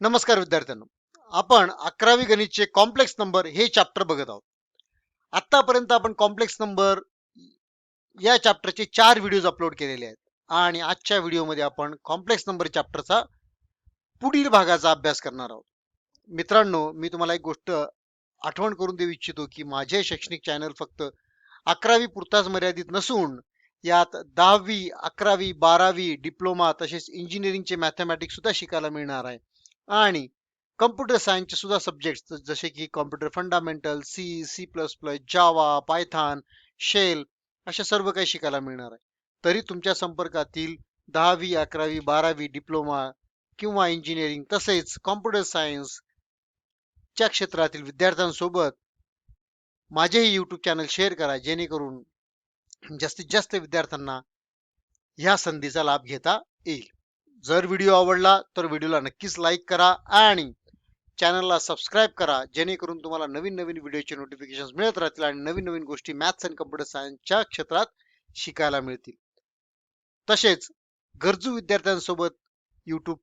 नमस्कार विद्यार्थ्यांनो, आपण 11वी गणितचे कॉम्प्लेक्स नंबर हे चॅप्टर बघत आहोत. आतापर्यंत आपण कॉम्प्लेक्स नंबर या चॅप्टरचे 4 व्हिडिओज अपलोड केलेले आहेत आणि आजच्या व्हिडिओमध्ये आपण कॉम्प्लेक्स नंबर चॅप्टरचा पुढील भागाचा अभ्यास करणार आहोत. मित्रांनो, मी तुम्हाला एक गोष्ट आठवण करून देऊ इच्छितो की माझे शैक्षणिक चॅनल फक्त 11वी पुरताच मर्यादित नसून यात 10वी, 11वी, 12वी, डिप्लोमा तसेच इंजिनिअरिंगचे मॅथमॅटिक्स सुद्धा शिकायला मिळणार आहे आणि कम्प्युटर सायन्सचे सुद्धा सब्जेक्ट जसे की computer fundamental, C plus plus, Java, Python, shell अशा सर्व काही शिकायला मिळणार आहे. तरी तुमच्या संपर्कातील 10वी, 11वी, 12वी, डिप्लोमा किंवा इंजिनिअरिंग तसेच कॉम्प्युटर सायन्स च्या क्षेत्रातील विद्यार्थ्यांसोबत माझेही यूट्यूब चॅनल शेअर करा, जेणेकरून जास्तीत जास्त विद्यार्थ्यांना ह्या संधीचा लाभ घेता येईल. जर व्हिडिओ आवडला तर व्हिडिओला नक्कीच लाईक करा आणि चॅनलला सबस्क्राईब करा, जेणेकरून तुम्हाला नवीन नवीन व्हिडिओचे नोटिफिकेशन मिळत राहतील आणि नवीन नवीन गोष्टी मॅथ्स आणि कम्प्युटर सायन्सच्या क्षेत्रात शिकायला मिळतील. तसेच गरजू विद्यार्थ्यांसोबत यूट्यूब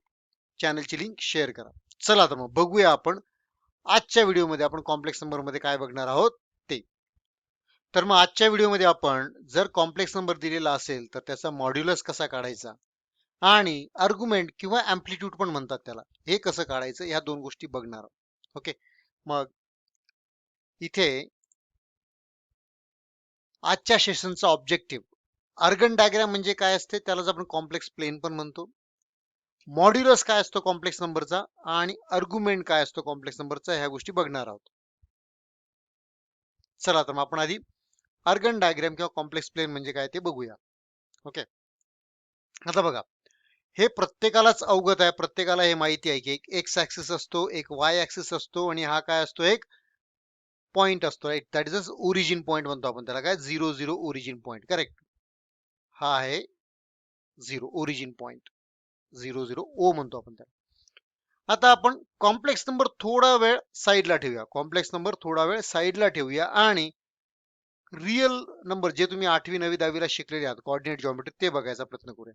चॅनलची लिंक शेअर करा. चला तर मग बघूया आपण आजच्या व्हिडिओमध्ये आपण कॉम्प्लेक्स नंबर मध्ये काय बघणार आहोत ते. तर मग आजच्या व्हिडिओमध्ये आपण जर कॉम्प्लेक्स नंबर दिलेला असेल तर त्याचा मॉड्युलस कसा काढायचा आणि आर्ग्युमेंट किंवा अँप्लिट्यूड पण म्हणतात त्याला, हे कसं काढायचं ह्या दोन गोष्टी बघणार आहोत. ओके, मग इथे आजच्या सेशनचा ऑब्जेक्टिव्ह अर्गन डायग्राम म्हणजे काय असते, त्यालाच आपण कॉम्प्लेक्स प्लेन पण म्हणतो. मॉड्युलस काय असतो कॉम्प्लेक्स नंबरचा आणि आर्ग्युमेंट काय असतो कॉम्प्लेक्स नंबरचा, ह्या गोष्टी बघणार आहोत. चला तर मग आपण आधी अर्गन डायग्राम किंवा कॉम्प्लेक्स प्लेन म्हणजे काय ते बघूया. ओके, आता बघा, हे प्रत्येकालाच अवगत आहे, प्रत्येकाला हे माहिती आहे की एक एक्स ऍक्सिस असतो, एक वाय ऍक्सिस असतो आणि हा काय असतो, एक पॉइंट असतो. Right, that is origin point म्हणतो आपण त्याला, काय 0 ओरिजिन पॉइंट. करेक्ट, हा आहे 0 ओरिजिन पॉइंट, 0 ओ म्हणतो आपण त्याला. आता आपण कॉम्प्लेक्स नंबर थोडा वेळ साईडला ठेवूया, कॉम्प्लेक्स नंबर थोडा वेळ साईडला ठेवूया आणि रिअल नंबर जे तुम्ही 8वी 9वी 10वीला शिकलेले आहात कोऑर्डिनेट जॉमेट्री ते बघायचा प्रयत्न करूया.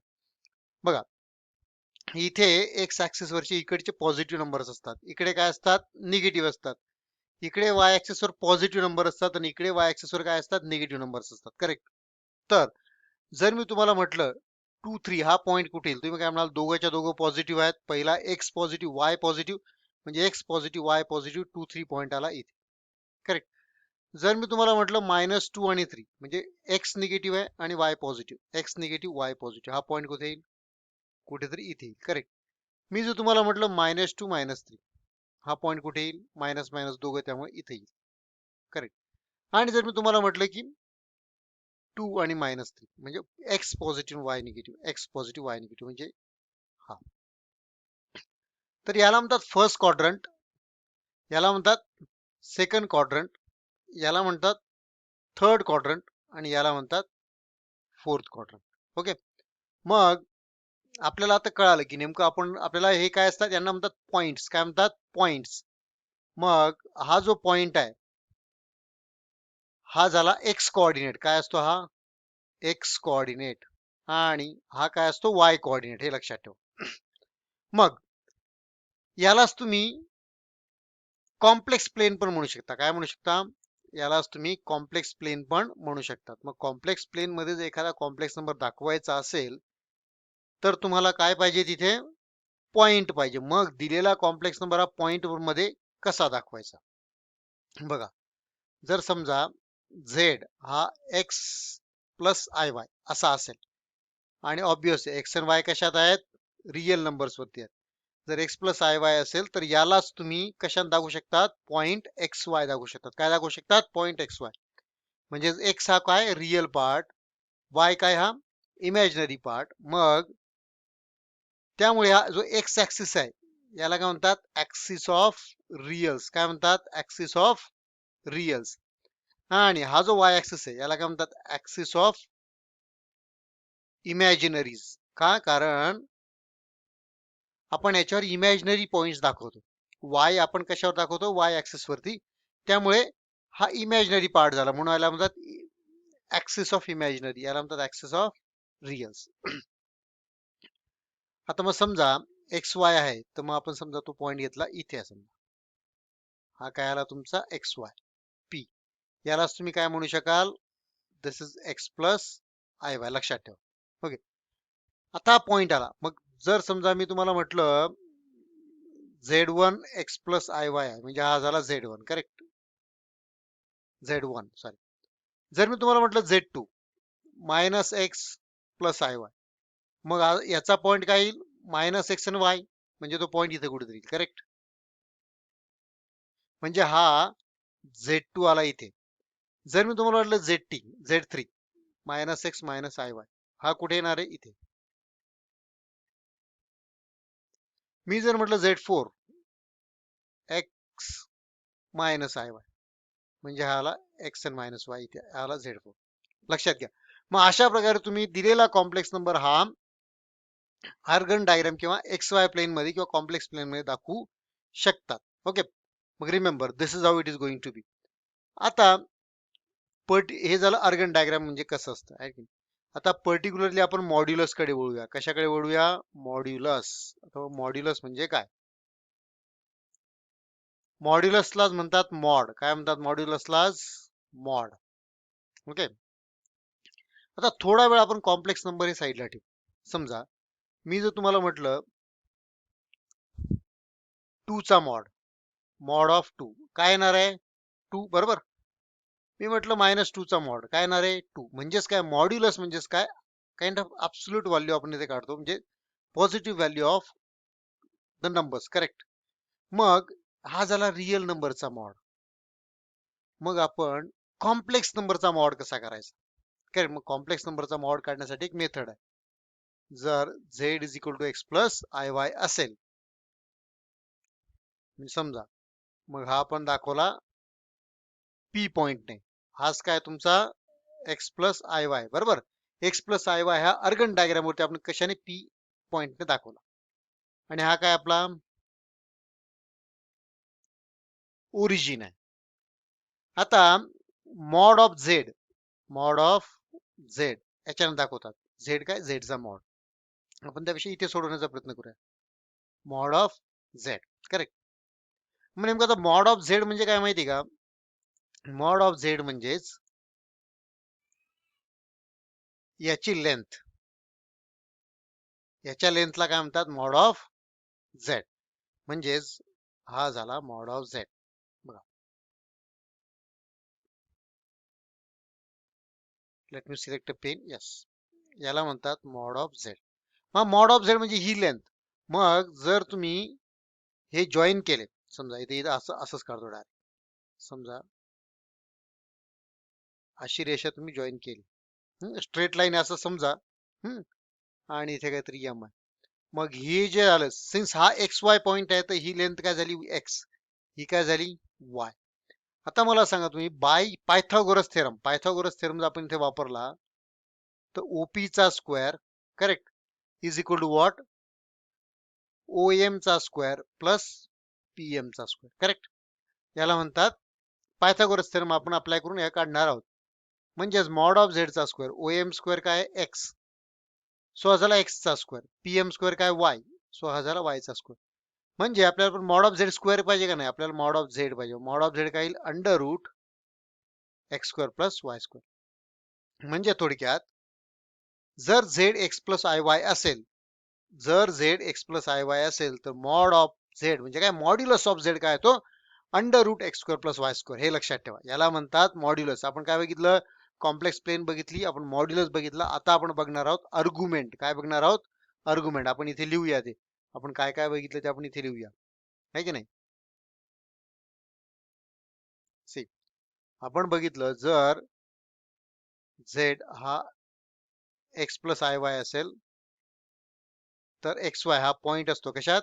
बघा, इथे एक्स ऍक्सिस वरचे इकडचे पॉझिटिव्ह नंबर्स असतात, इकडे काय असतात, निगेटिव्ह असतात. इकडे वाय ऍक्सिस वर पॉझिटिव्ह नंबर असतात आणि इकडे वाय ऍक्सिस वर काय असतात, निगेटिव्ह नंबर्स असतात. करेक्ट. तर जर मी तुम्हाला म्हटलं 2 3 हा पॉइंट कुठे येईल, तुम्ही काय म्हणाल, दोघंच्या दोघं पॉझिटिव्ह आहेत. पहिला एक्स पॉझिटिव्ह वाय पॉझिटिव्ह म्हणजे x positive Y positive 2 3 point आला इथे. करेक्ट. जर मी तुम्हाला म्हटलं -2 आणि 3 म्हणजे एक्स निगेटिव्ह आहे आणि Y positive, x negative Y positive, हा पॉइंट कुठे येईल, कुठेतरी इथे येईल. करेक्ट. मी जर तुम्हाला म्हटलं -2 -3 हा पॉइंट कुठे येईल, मायनस मायनस दोघं त्यामुळे इथे येईल. करेक्ट. आणि जर मी तुम्हाला म्हटलं की 2 आणि -3 म्हणजे x positive Y negative, x positive Y negative म्हणजे हा, तर याला म्हणतात फर्स्ट क्वाड्रंट, याला म्हणतात सेकंड क्वाड्रंट, याला म्हणतात थर्ड क्वाड्रंट आणि याला म्हणतात फोर्थ क्वाड्रंट. ओके, मग आपल्याला आता कळालं की नेमकं आपण आपल्याला हे काय असतात, यांना म्हणतात पॉइंट्स. काय म्हणतात, पॉइंट्स. मग हा जो पॉइंट आहे हा झाला एक्स कोऑर्डिनेट. काय असतो हा, एक्स कोऑर्डिनेट. आणि हा काय असतो, वाय कोऑर्डिनेट, हे लक्षात ठेवा. मग यालाच तुम्ही कॉम्प्लेक्स प्लेन पण म्हणू शकता. काय म्हणू शकता, यालाच तुम्ही कॉम्प्लेक्स प्लेन पण म्हणू शकतात. मग कॉम्प्लेक्स प्लेन मध्ये जर एखादा कॉम्प्लेक्स नंबर दाखवायचा असेल तर तुम्हाला काय पाहिजे, तिथे पॉइंट पाहिजे. मग दिलेला कॉम्प्लेक्स नंबर हा पॉइंट मध्ये कसा दाखवायचा, बघा. जर समजा z हा x प्लस आय वाय असा असेल आणि ऑब्वियस एक्स आणि वाय कशात आहेत, रिअल नंबर्स वरती आहेत. जर x प्लस आय वाय असेल तर यालाच तुम्ही कशात दाखवू शकतात, पॉइंट एक्स वाय दाखवू शकतात. काय दाखवू शकतात, पॉइंट एक्स वाय. म्हणजे x हा काय, रिअल पार्ट, y काय, हा इमॅजिनरी पार्ट. मग त्यामुळे हा जो एक्स ऍक्सिस आहे याला काय म्हणतात, ऍक्सिस ऑफ रिअल्स. काय म्हणतात, ऍक्सिस ऑफ रिअल्स. आणि हा जो वाय ऍक्सिस आहे याला काय म्हणतात, ऍक्सिस ऑफ इमॅजिनरीज. का, कारण आपण याच्यावर इमॅजिनरी पॉइंट्स दाखवतो. वाय आपण कशावर दाखवतो, वाय ऍक्सिस वरती. त्यामुळे हा इमॅजिनरी पार्ट झाला, म्हणून याला म्हणतात ऍक्सिस ऑफ इमॅजिनरी, याला म्हणतात ऍक्सिस ऑफ रिअल्स. आता मग समजा एक्स वाय आहे, तर मग आपण समजा तो पॉईंट घेतला इथे समजा, हा काय आला तुमचा एक्स वाय पी. यालाच तुम्ही काय म्हणू शकाल, this is x plus i y, लक्षात ठेवा. ओके, आता हा पॉईंट आला. मग जर समजा मी तुम्हाला म्हटलं Z1 x plus i y आहे, म्हणजे हा झाला Z1, करेक्ट, Z1 सॉरी. जर मी तुम्हाला म्हटलं Z2 minus x plus i Y, मग याचा पॉईंट काय येईल, मायनस एक्स आणि वाय, म्हणजे तो पॉईंट इथे कुठेतरी येईल, करेक्ट. म्हणजे हा Z2 आला इथे. जर मी तुम्हाला म्हटलं Z3 minus x minus I Y, हा कुठे येणार आहे, इथे. मी जर म्हटलं Z4 x minus I Y, म्हणजे हा आला एक्स आणि मायनस वाय, इथे आला Z4. लक्षात घ्या. मग अशा प्रकारे तुम्ही दिलेला कॉम्प्लेक्स नंबर हा आर्गन डायग्राम किंवा एक्स वाय प्लेन मध्ये किंवा कॉम्प्लेक्स प्लेन मध्ये दाखवू शकतात. ओके, मग remember this is how it is going to be. आता हे झालं आर्गन डायग्राम म्हणजे कसं असतं आहे की. आता पर्टिक्युलरली आपण मॉड्युलस कडे वळूया. कशाकडे वळूया, मॉड्युलस. आता मॉड्युलस म्हणजे काय, मॉड्युलसलाच म्हणतात मॉड. काय म्हणतात मॉड्युलसलाच, मॉड. ओके, आता थोडा वेळ आपण कॉम्प्लेक्स नंबर हे साईडला ठेवू. समजा मी जर तुम्हाला म्हटलं 2 चा मॉड, मॉड ऑफ 2 काय येणार आहे, 2 बरोबर. मी म्हटलं मायनस 2 चा मॉड काय येणार आहे, 2. म्हणजेच काय, मॉड्युलस म्हणजेच काय, काइंड ऑफ ऍब्सोल्यूट व्हॅल्यू आपण इथे काढतो, म्हणजे positive value of the numbers, correct. मग हा झाला रिअल नंबरचा मॉड. मग आपण कॉम्प्लेक्स नंबरचा मॉड कसा करायचा, करेक्ट. मग कॉम्प्लेक्स नंबरचा मॉड काढण्यासाठी एक मेथड आहे. जर z is equal to x plus i y असेल, म्हणजे समजा, मग हा आपण दाखवला पी पॉइंटने. हाच काय तुमचा एक्स प्लस आय वाय, बरोबर. एक्स प्लस आय वाय हा अर्गन डायग्राम वरती आपण कशाने, पी पॉइंटने दाखवला. आणि हा काय आपला ओरिजिन आहे. आता mod of Z, mod of Z याच्याने दाखवतात. झेड काय, झेडचा मॉड. आपण त्याविषयी इथे सोडवण्याचा प्रयत्न करूया. Mod of Z, correct. मग नेमकं आता मॉड ऑफ झेड म्हणजे काय माहिती का, मॉड ऑफ झेड म्हणजेच याची लेंथ, याच्या लेंथला काय म्हणतात, मॉड ऑफ झेड. म्हणजेच हा झाला मॉड ऑफ झेड. बघा, let me select a pen, yes, याला म्हणतात मॉड ऑफ झेड. हा मॉड ऑफ झेड म्हणजे ही लेंथ. मग जर तुम्ही हे जॉईन केले, समजा इथे इथं असं असंच काढतो डायरेक्ट, समजा अशी रेषा तुम्ही जॉईन केली, स्ट्रेट लाईन असं समजा, आणि इथे काहीतरी एम आहे. मग हे जे झालं, सिन्स हा एक्स वाय पॉइंट आहे, तर ही लेंथ काय झाली, एक्स, ही काय झाली, वाय. आता मला सांगा तुम्ही, by Pythagoras theorem, Pythagoras theorem जर आपण इथे वापरला, तर ओपी चा square, correct, is equal to what, OM चा स्क्वेअर प्लस पीएम चा स्क्वेअर, करेक्ट. याला म्हणतात पायथागोरस थेरम. आपण अप्लाय करून हे काढणार आहोत. म्हणजेच मॉड ऑफ झेड चा स्क्वेअर, ओएम स्क्वेअर काय, एक्स, सो हा झाला एक्स चा स्क्वेअर, पीएम स्क्वेअर काय, वाय, सो हा झाला वाय चा स्क्वेअर. म्हणजे आपल्याला मॉड ऑफ झेड स्क्वेअर पाहिजे का नाही, आपल्याला मॉड ऑफ झेड पाहिजे. मॉड ऑफ झेड काय येईल, under root x square plus y square. म्हणजे थोडक्यात, जर z x plus i y असेल, जर z x plus i y असेल, तर मॉड ऑफ झेड म्हणजे काय, मॉड्युलस ऑफ झेड काय, तो under root x square plus y square. हे लक्षात ठेवा, याला म्हणतात मॉड्युलस. आपण काय बघितलं, कॉम्प्लेक्स प्लेन बघितली, आपण मॉड्युलस बघितलं. आता आपण बघणार आहोत अर्ग्युमेंट. काय बघणार आहोत, अर्ग्युमेंट. आपण इथे लिहूया, ते आपण काय काय बघितलं ते आपण इथे लिहूया, आहे की नाही. सी, आपण बघितलं, जर झेड हा एक्स प्लस आय वाय असेल, तर एक्स वाय हा पॉइंट असतो कशात,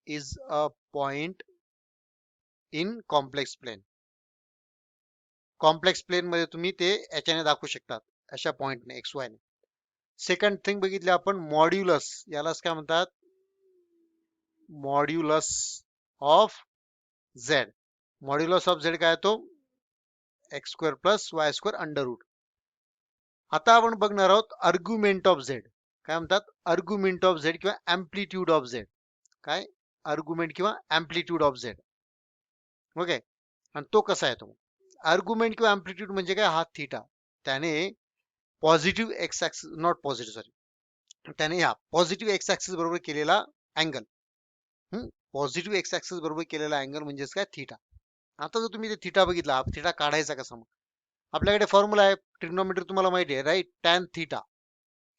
is a point in complex plane. Complex plane मध्ये तुम्ही ते याच्याने दाखवू शकतात, अशा पॉइंटने, एक्स वाय ने. सेकंड थिंग बघितली आपण, मॉड्युलस. यालाच काय म्हणतात, modulus of z. Modulus of z काय, तो x square plus y square under root. आता आपण बघणार आहोत अर्ग्युमेंट ऑफ झेड. काय म्हणतात, अर्ग्युमेंट ऑफ झेड किंवा एम्प्लिट्यूड ऑफ झेड. काय आर्ग्युमेंट किंवा अँप्लिट्यूड ऑफ झेड. ओके. आणि तो कसा आहे तो आर्ग्युमेंट किंवा अँप्लिट्यूड म्हणजे काय हा थीटा. त्याने positive x axis not positive sorry त्याने या पॉझिटिव्ह एक्स ऍक्सिस बरोबर केलेला अँगल पॉझिटिव्ह एक्स ऍक्सिस बरोबर केलेला अँगल म्हणजेच काय थीटा. आता जर तुम्ही ते थीटा बघितला हा थीटा काढायचा कसा मग आपल्याकडे फॉर्म्युला आहे ट्रिग्नोमेट्री तुम्हाला माहिती आहे right tan theta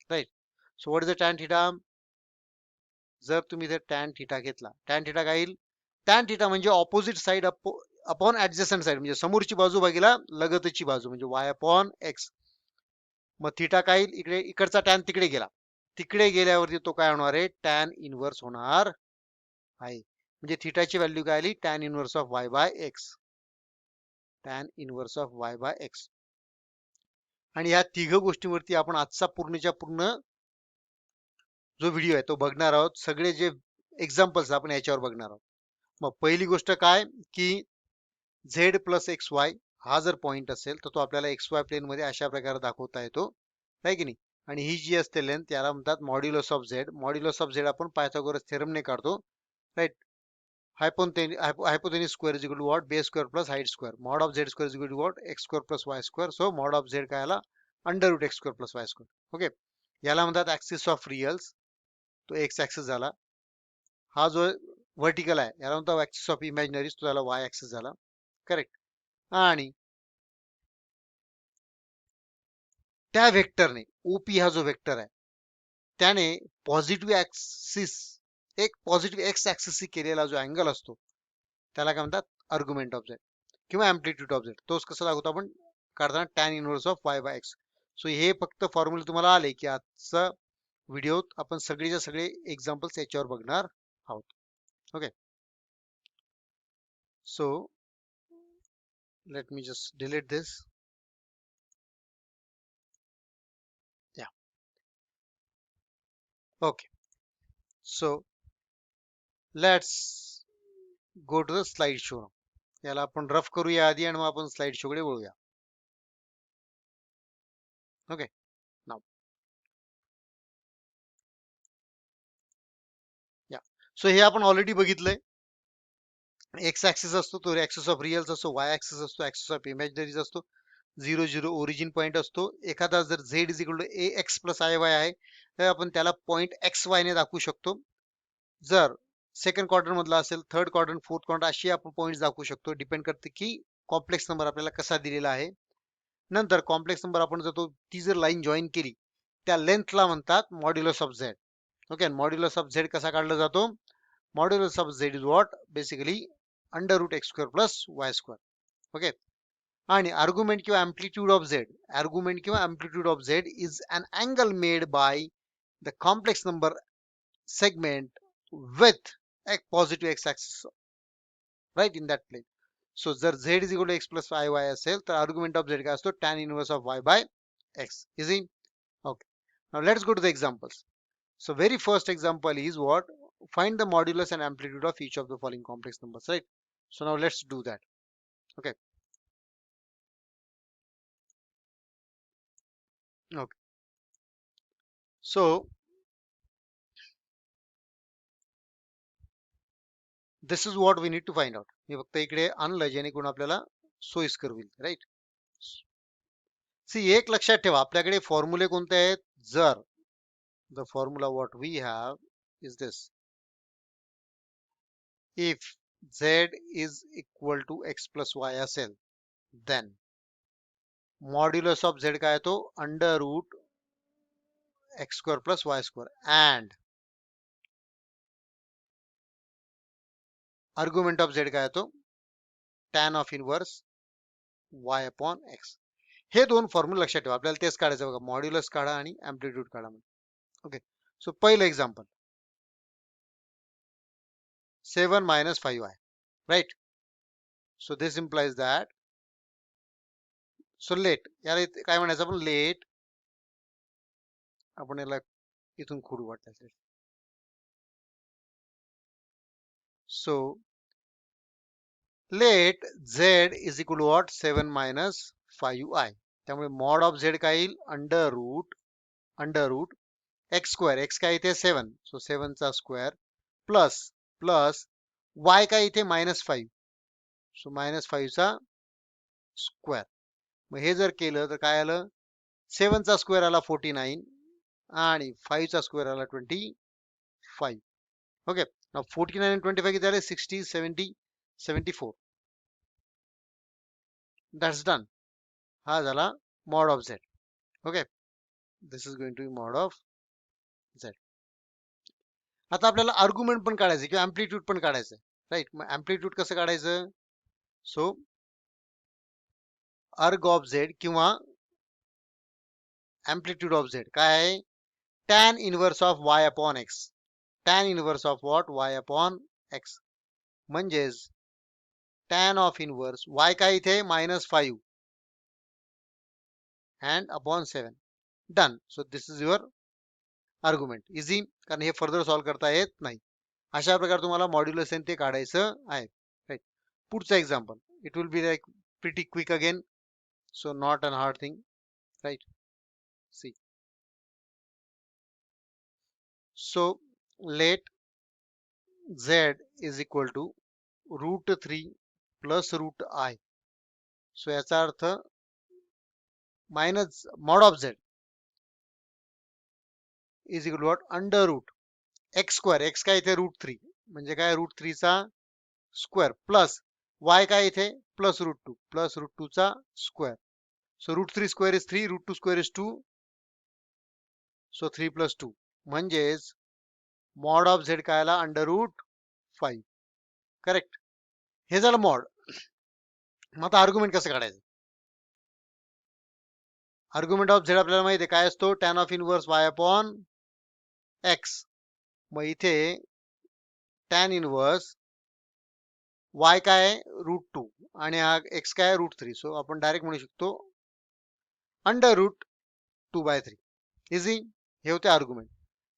right. So what is the tan theta. जर तुम्ही जर टॅन थीटा घेतला टॅन थीटा काय येईल टॅन थीटा म्हणजे opposite side upon adjacent side म्हणजे समोरची बाजू भागीला लगतची बाजू म्हणजे वाय अपॉन एक्स. मग थीटा काय येईल इकडे इकडचा टॅन तिकडे गेला तिकडे गेल्यावरती तो काय होणार आहे टॅन इनव्हर्स होणार आहे. म्हणजे थीटाची व्हॅल्यू काय आली tan inverse of y by x. Tan inverse of y by x. आणि ह्या तिघ गोष्टींवरती आपण आजचा पूर्णच्या पूर्ण जो व्हिडिओ आहे तो बघणार आहोत. सगळे जे एक्झाम्पल्स आपण याच्यावर बघणार आहोत. मग पहिली गोष्ट काय की झेड प्लस एक्स वाय हा जर पॉइंट असेल तर तो आपल्याला एक्स वाय प्लेन मध्ये अशा प्रकारे दाखवता येतो आहे की नाही. आणि ही जी असते लेंथ त्याला म्हणतात modulus of z. Modulus of Z आपण पायथागोरस थेरमने काढतो right. hypotenuse square is equal to what base square plus height square. Mod of z square is equal to what x square plus y square. So mod of z काय आला under root x square plus y square. Okay. याला म्हणतात axis of रियल्स. तो x axis झाला. हा जो vertical आहे याला म्हणतात ऍक्सिस ऑफ इमॅजिनरीज. तो झाला वाय ऍक्सिस झाला. करेक्ट. आणि त्या व्हेक्टरने ओपी हा जो व्हेक्टर आहे त्याने पॉझिटिव्ह ऍक्सिस एक पॉझिटिव्ह एक्स ऍक्सिस केलेला जो अँगल असतो त्याला काय म्हणतात आर्ग्युमेंट ऑफ झेड किंवा अँप्लिट्यूड ऑफ झेड. तोच कसा दाखवतो आपण काढताना tan inverse of y by x. So हे फक्त फॉर्म्युला तुम्हाला आले की आजचा व्हिडिओत आपण सगळेच्या सगळे एक्झाम्पल्स याच्यावर बघणार आहोत. Okay. So let me just delete this. या okay. So let's go to the slide show. याला आपण रफ करूया आधी आणि मग आपण स्लाइड शो कडे वळूया. ओके. नाव या सो हे आपण ऑलरेडी बघितलंय. एक्स ऍक्सिस असतो तो ऍक्सिस ऑफ रियल्स असतो. वाय ऍक्सिस असतो ऍक्सिस ऑफ इमॅजिनरीज असतो. 0 0 ओरिजिन पॉइंट असतो. एखादा जर z is equal to a x plus i y आहे तर आपण त्याला पॉइंट एक्स वाय ने दाखवू शकतो. जर सेकंड क्वाड्रंट मधला असेल थर्ड क्वाड्रंट फोर्थ क्वाड्रंट अशी आपण पॉइंट दाखवू शकतो. डिपेंड करते की कॉम्प्लेक्स नंबर आपल्याला कसा दिलेला आहे. नंतर कॉम्प्लेक्स नंबर आपण जातो ती जर लाईन जॉईन केली त्या लेंथला म्हणतात modulus of z. Okay. Modulus of z कसा काढला जातो modulus of Z is what basically under root x square plus y square. Okay. आणि आर्ग्युमेंट किंवा अँप्लिट्यूड ऑफ झेड आर्ग्युमेंट किंवा amplitude of Z is an angle made by the complex number segment with a positive x axis right in that plane. So जर z is equal to x plus iy असेल तर argument of z काय असतो tan inverse of y by x. Easy. Okay. Now let's go to the examples. So very first example is what find the modulus and amplitude of each of the following complex numbers, right? So now let's do that. Okay. Okay. So this is what we need to find out. मी फक्त इकडे आणलं जेणेकरून आपल्याला सोयीस्कर होईल right. C एक लक्षात ठेवा आपल्याकडे फॉर्म्युले कोणते आहेत. जर the formula what we have is this. If z is equal to x plus y असेल देन मॉड्युलस ऑफ z काय तो under root x square plus y square and argument of z काय तो tan of inverse y upon x. हे दोन formula लक्षात ठेवा. आपल्याला तेच काढायचं बघा मॉड्युलस काढा आणि अँप्लिट्यूड काढा. ओके. सो पहिलं example 7 minus 5y right. So this implies that so let याला काय म्हणायचं आपण लेट आपण याला इथून खोडू वाटलं. So let z is equal to what 7 minus 5y. त्यामुळे mod of z काय येईल under root x square x काय येते 7 so 7 चा स्क्वेअर प्लस प्लस y काय इथे -5. सो -5चा स्क्वेअर. मग हे जर केलं तर काय आलं, 7 चा स्क्वेअर आला 49 आणि 5 चा स्क्वेअर आला 25. ओके, 49 आणि 25 किती झाले, 60, 70, 74. That's done. हा झाला mod of z. Okay, this is going to be mod of z. आता आपल्याला आर्ग्युमेंट पण काढायचं किंवा अँप्लिट्यूड पण काढायचं, राईट. मग अँप्लिट्यूड कसं काढायचं? सो अर्ग ऑफ झेड किंवा अँप्लिट्यूड ऑफ झेड काय आहे, tan inverse of y upon x. Tan inverse of what, y upon x. म्हणजेच टॅन ऑफ इनव्हर्स वाय काय इथे -5 and upon 7. Done. So this is your argument. Easy, कारण हे further solve करता येत नाही. अशा प्रकारे तुम्हाला मॉड्युलस ते काढायचं आहे, राईट. पुढचं example, it will be like pretty quick again, so not an hard thing, right. See, so let z is equal to √3 plus √i. So याचा अर्थ minus mod of z is equal to what, under root x square. X काय इथे √3 म्हणजे काय, √3 चा square plus y काय इथे +√2 plus √2 चा square. So √3 square is 3, √2 square is 2, so 3 + 2 म्हणजेच मॉड ऑफ झेड काय आला, √5. करेक्ट. हे झालं मॉड. मग आता आर्ग्युमेंट कसं काढायचं? आर्ग्युमेंट ऑफ झेड आपल्याला माहिती आहे काय असतो, tan of inverse y upon x. मग इथे टॅन इनव्हर्स वाय काय √2 आणि हा एक्स काय √3. सो आपण डायरेक्ट म्हणू शकतो √2/3. इझी. हे होते आर्ग्युमेंट.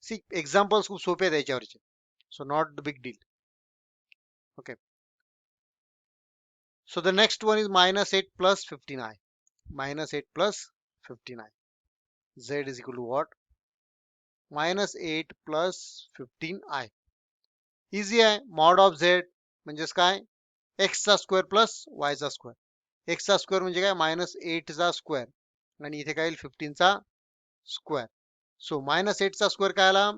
सी, एक्झाम्पल्स खूप सोपे आहेत याच्यावरचे, so not the big deal. Okay, so the next one is -8 plus 15i. -8 plus 15i. Z is equal to what? -8 plus 15i. Easy आहे. मॉड ऑफ झेड म्हणजेच काय, एक्स चा स्क्वेअर प्लस वाय चा square. X चा square म्हणजे काय, -8 चा square आणि इथे काय येईल 15 चा स्क्वेअर. सो -8 चा स्क्वेअर काय आला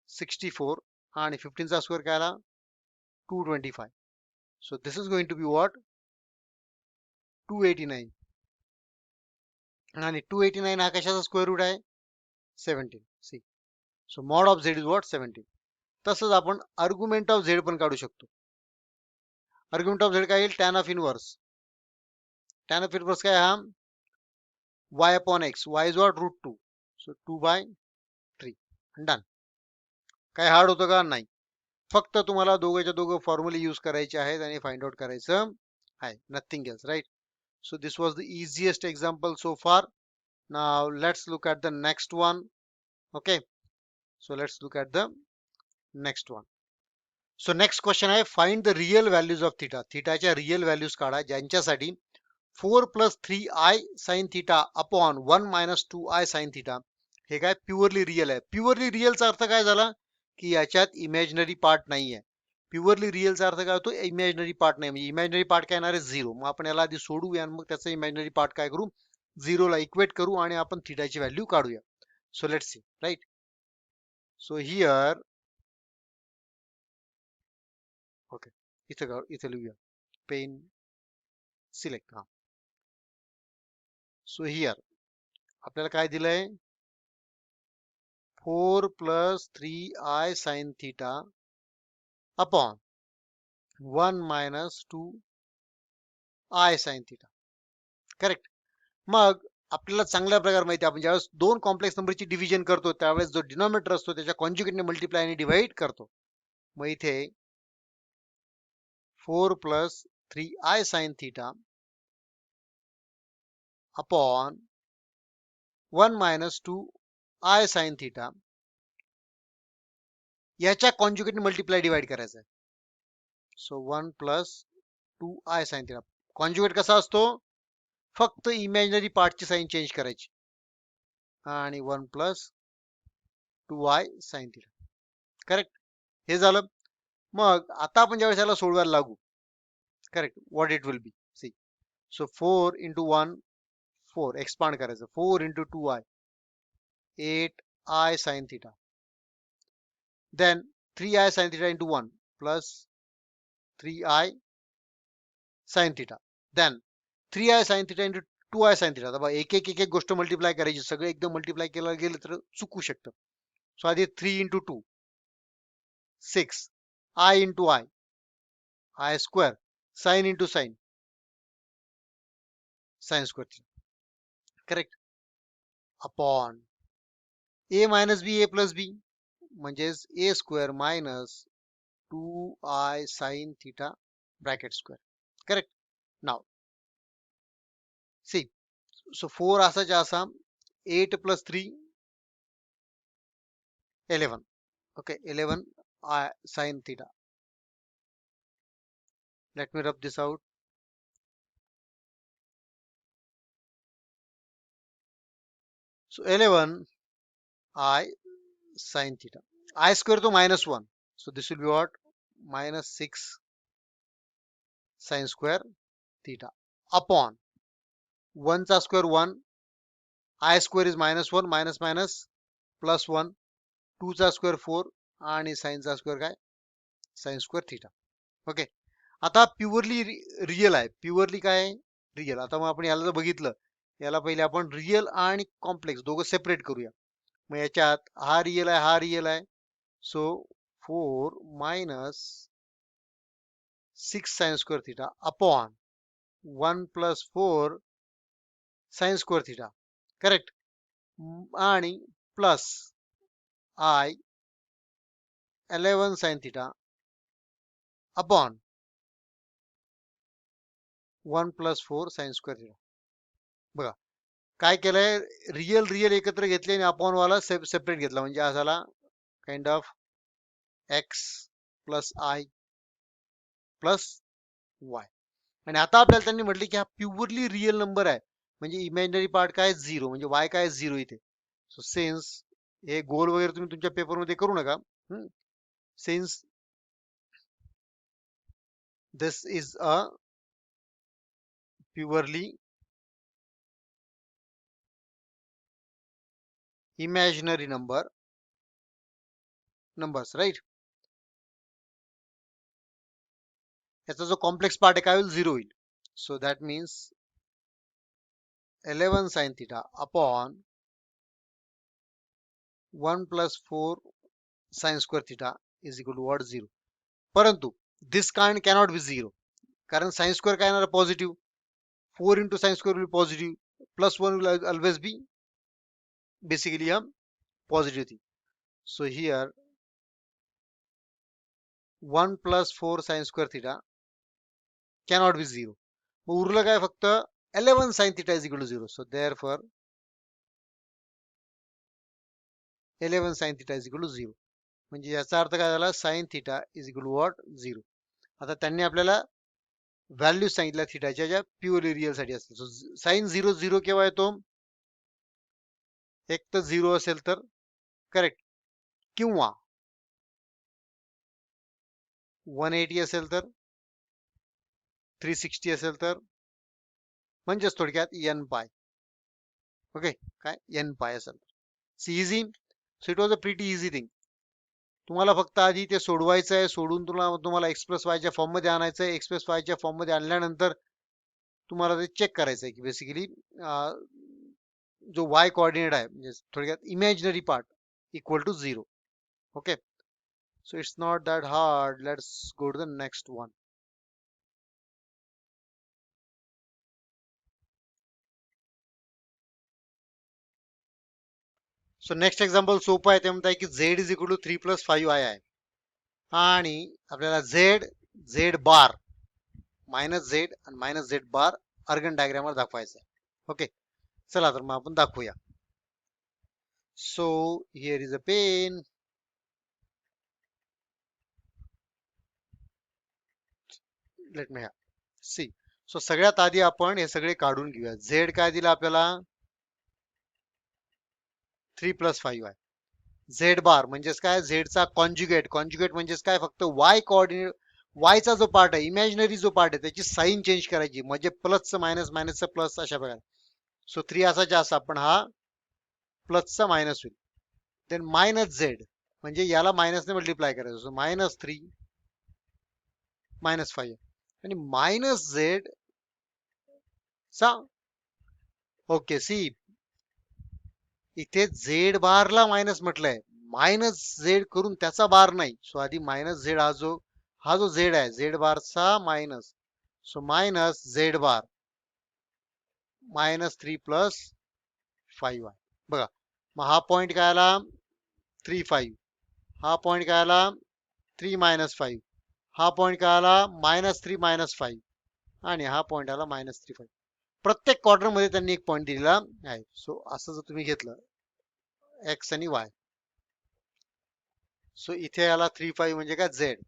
64 आणि 15 चा स्क्वेअर काय आला 225. So this is going to be what, 289. आणि 289 हा कशाचा स्क्वेअर रूट आहे 17. See, so mod of Z is what 17. तसंच आपण आर्ग्युमेंट ऑफ झेड पण काढू शकतो. आर्ग्युमेंट ऑफ झेड काय येईल, tan of inverse. Tan of inverse काय हा y upon x. Y is what √2, so 2/3. Done. काय हार्ड होतं का, नाही. फक्त तुम्हाला दोघांच्या दोघं फॉर्म्युले यूज करायचे आहेत आणि फाइंड आउट करायचं आहे, nothing else, right. So this was the easiest example so far. Now let's look at the next one. Okay, so let's look at the next one. So next question आहे, find the real values of theta. Theta च्या real values काढा ज्यांच्यासाठी 4 + 3i sin theta upon 1 - 2i sin theta हे काय purely real आहे. Purely रिअलचा अर्थ काय झाला की याच्यात इमॅजिनरी पार्ट नाहीये. प्युअरली रिअलचा अर्थ काय होतो, इमॅजिनरी पार्ट नाही. म्हणजे इमॅजिनरी पार्ट काय येणार आहे 0. मग आपण याला आधी सोडूया आणि मग त्याचा इमॅजिनरी पार्ट काय करू, 0 ला इक्वेट करू आणि आपण थीटाची व्हॅल्यू काढूया. So let's see, right. So here, okay, इथे लिहूया, पेन सिलेक्ट. हा, सो हिअर आपल्याला काय दिलंय, 4 + 3i sin theta upon 1 - 2i sin theta. Correct. मग आपल्याला चांगल्या प्रकारे माहिती आहे, आपण ज्यावेळेस दोन कॉम्प्लेक्स नंबरची डिव्हिजन करतो त्यावेळेस जो डिनॉमिनेटर असतो त्याच्या कॉन्जुगेटने मल्टिप्लाय आणि डिवाइड करतो. मग इथे 4 + 3i sin theta upon 1 - 2i sin theta याच्या कॉन्जुगेटने मल्टिप्लाय डिवाइड करायचं आहे. So 1 + 2i sin theta. Conjugate कसा असतो, फक्त इमॅजिनरी पार्टची साइन चेंज करायची आणि 1 + 2i sin theta. करेक्ट. हे झालं. मग आता आपण ज्यावेळेस याला सोडवायला लागू, correct, what it will be, see. So 4 into 1 4 expand करायचं, 4 into 2i 8i sin theta, then 3i sin theta into 1 plus 3i sin theta, then 3i sin theta into 2i sin theta. आता एक एक एक एक गोष्ट multiply करायची, सगळे एकदम मल्टिप्लाय केलं गेलं तर चुकू शकतं. सो आधी 3 into 2 6 I into I square sin into sin square theta, correct, upon a minus b a plus b म्हणजेच a square minus 2i sin theta bracket square, correct. Now see, so 4 असाच्या असा 8 plus 3 11, okay, 11 I sin theta. Let me rub this out. So 11 I sin theta. I square to minus 1. So this will be what? Minus 6 sin square theta upon 1 चा square 1. I square is minus 1 minus minus plus 1. 2 चा square 4 आणि sin चा square काय? sin square theta. Okay. आता purely real आहे. Purely काय आहे? Real. आता मग आपण याला जर बघितलं, याला पहिले आपण रिअल आणि कॉम्प्लेक्स दोघं सेपरेट करूया. मग याच्यात हा रिअल आहे, हा रिअल आहे. So 4 minus 6 sin square theta upon 1 plus 4 sin square theta, correct. आणि plus I 11 sin theta upon 1 plus 4 sin square theta. बघा काय केलंय, रिअल रिअल एकत्र घेतले आणि अपॉन वाला सेपरेट घेतला, म्हणजे असाला kind of x plus i plus y. आणि आता आपल्याला त्यांनी म्हटले की हा प्युअरली रिअल नंबर आहे, म्हणजे इमॅजिनरी पार्ट काय 0, म्हणजे y काय 0 इथे. सो सिन्स हे गोल वगैरे तुम्ही तुमच्या पेपरमध्ये करू नका. Since this is a purely imaginary numbers, right. याचा जो कॉम्प्लेक्स पार्ट आहे काय होईल, 0 होईल. So that means 11 sin theta upon 1 plus 4 sin square theta is equal to what, 0. परंतु this cannot be 0, कारण sin square काय येणार, positive. 4 into sin square will be positive, plus 1 will always be basically a positive thing. So here 1 plus 4 sin square theta cannot be 0. मग उरलं काय फक्त 11 sin theta is equal to 0. So therefore 11 sin theta is equal to 0. म्हणजे याचा अर्थ काय झाला, sin theta is equal to what, 0. आता त्यांनी आपल्याला व्हॅल्यू सांगितल्या थिटाच्या, ज्या प्युअरली रिअल साठी असतात. सो साइन 0 0 केव्हा येतो, एक तर 0 असेल तर, करेक्ट, किंवा 180 असेल तर, 360 असेल तर, म्हणजेच थोडक्यात एन पाय. ओके, काय एन पाय असेल तर. See easy. So it was a pretty easy thing. तुम्हाला फक्त आधी ते सोडवायचं आहे, सोडून तुम्हाला एक्सप्रेस वायच्या फॉर्म मध्ये आणायचं आहे. एक्सप्रेस वायच्या फॉर्म मध्ये आणल्यानंतर तुम्हाला ते चेक करायचं आहे की बेसिकली जो वाय कोऑर्डिनेट आहे, म्हणजे थोडक्यात imaginary part equal to 0. Okay, so it's not that hard. Let's go to the next one. So next example सोपं आहे. ते म्हणत आहे की z is equal to 3 plus 5i आहे, आणि आपल्याला z बार मायनस z आणि मायनस z बार अर्गन डायग्रामवर दाखवायचं आहे. ओके, चला तर मग आपण दाखवूया. So here is a pen. Let me have. See. So सगळ्यात आधी आपण हे सगळे काढून घेऊया. z काय दिला आपल्याला, 3 plus 5 आहे. झेड बार म्हणजेच काय, झेडचा कॉन्जुगेट. कॉन्जुगेट म्हणजेच काय, फक्त वाय कोऑर्डिनेट, वायचा जो पार्ट आहे, इमॅजिनरी जो पार्ट आहे, त्याची साईन चेंज करायची, म्हणजे प्लसचं मायनस, मायनसचं प्लस, अशा प्रकारे. सो 3 असाच्या असा, पण हा प्लसचा मायनस होईल. देन मायनस झेड, म्हणजे याला मायनसने मल्टिप्लाय करायचं. सो -3 -5 आणि मायनस झेड चा, ओके सी, इथे झेड बारला मायनस म्हटलंय, मायनस झेड करून त्याचा बार नाही. सो आधी मायनस झेड, हा जो झेड आहे, झेड बारचा minus. So minus Z bar -3 + 5 आहे. बघा, मग हा पॉइंट काय आला, 3 5. हा पॉइंट काय आला, 3 -5. हा पॉइंट काय आला, -3 -5. आणि हा पॉइंट आला -3 5. प्रत्येक क्वार्टर मध्ये त्यांनी एक पॉइंट दिलेला आहे. सो असं जर तुम्ही घेतलं एक्स आणि वाय, सो इथे आला 3 5 म्हणजे काय, झेड.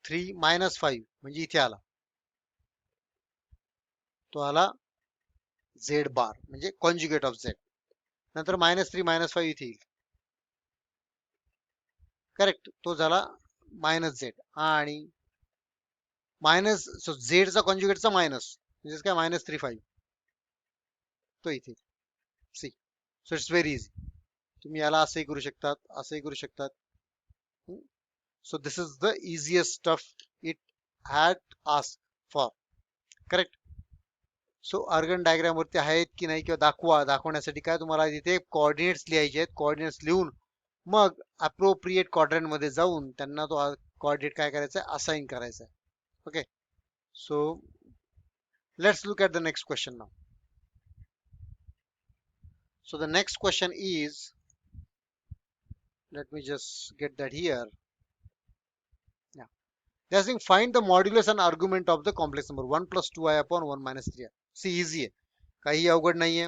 3 -5 म्हणजे इथे आला, तो आला झेड बार, म्हणजे कॉन्जुगेट ऑफ झेड. नंतर -3 -5 इथे येईल, करेक्ट, तो झाला मायनस झेड. आणि मायनस, सो झेडचा कॉन्जुगेटचा मायनस म्हणजे काय, -3 5, तो इथे. See, so it's very easy. तुम्ही याला असंही करू शकतात, असंही करू शकतात. So this is the easiest stuff it had ask for, correct. So Argand diagram वरती आहेत की नाही, किंवा दाखवण्यासाठी काय तुम्हाला तिथे कोऑर्डिनेट्स लिहायचे आहेत. कोऑर्डिनेट्स लिहून मग अप्रोप्रिएट क्वाड्रंट मध्ये जाऊन त्यांना तो कोऑर्डिनेट काय करायचा आहे, असाइन करायचा आहे. Okay, so let's look at the next question now. So the next question is, let me just get that here. Yeah, they are saying find the modulus and argument of the complex number 1 + 2i upon 1 - 3i. See, easy आहे, काही अवघड नाहीये.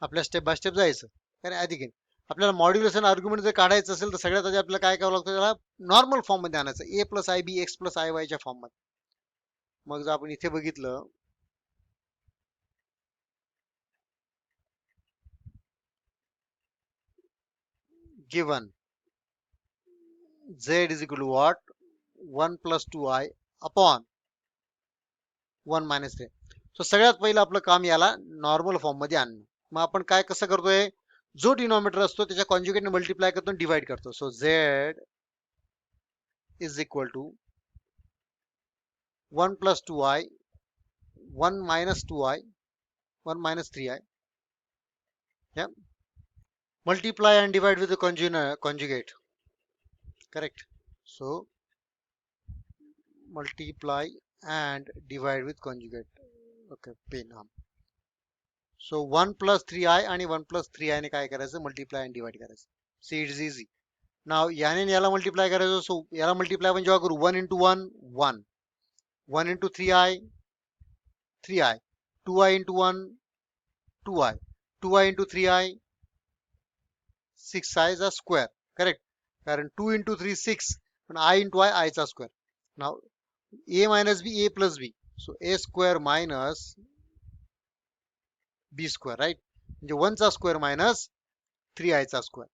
आपल्या step by step जायचं. कारण आधी घेईन आपल्याला मॉड्युलस आणि आर्ग्युमेंट जर काढायचं असेल तर सगळ्यात आधी आपल्याला काय करावं लागतं, त्याला नॉर्मल फॉर्म मध्ये आणायचं, a+ib x + iy च्या फॉर्म मध्ये. मग जर आपण इथे बघितलं, given z is equal to what, 1 + 2i upon 1 - 3. So सगळ्यात पहिलं आपलं काम याला नॉर्मल फॉर्म मध्ये आणणं. मग आपण काय कसं करतोय, जो डिनॉमिनेटर असतो त्याच्या कॉन्जुगेटने मल्टिप्लाय करतो, डिवाइड करतो. So z is equal to 1 + 2i, 1 - 2i, 1 - 3i. Yeah, multiply and divide with the conjugate, correct. So multiply and divide with conjugate. Okay, pen. So 1 + 3i आणि 1 + 3i ने काय करायचं, मल्टिप्लाय आणि divide करायचं. C, it's easy. नाव याने याला multiply करायचं. So याला मल्टिप्लाय आपण जेव्हा करू, 1 × 1 1, 1 × 3i 3i, 2i × 1 2i, 2i × 3i 6i चा स्क्वेअर, करेक्ट. कारण 2 × 3 6, पण i × i चा स्क्वेअर. नाव a - b a + b, so a square minus b square, right. म्हणजे 1 चा स्क्वेअर मायनस 3i चा स्क्वेअर.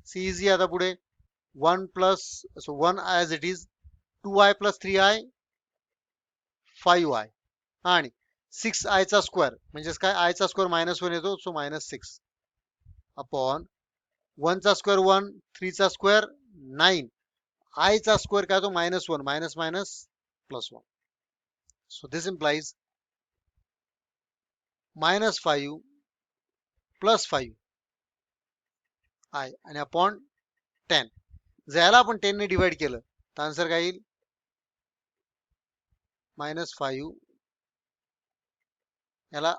C, easy. आता पुढे 1 plus, so 1 as it is, 2i + 3i 5i, आणि 6i चा स्क्वेअर म्हणजेच काय, i चा स्क्वेअर -1 येतो, सो -6 अपॉन 1 चा स्क्वेअर 1, 3 चा स्क्वेअर 9, i चा स्क्वेअर काय तो -1, minus minus +1. So this implies -5 + 5i आणि अपॉन 10. जर याला आपण 10 ने डिवाइड केलं तर आन्सर काय येईल, -5. याला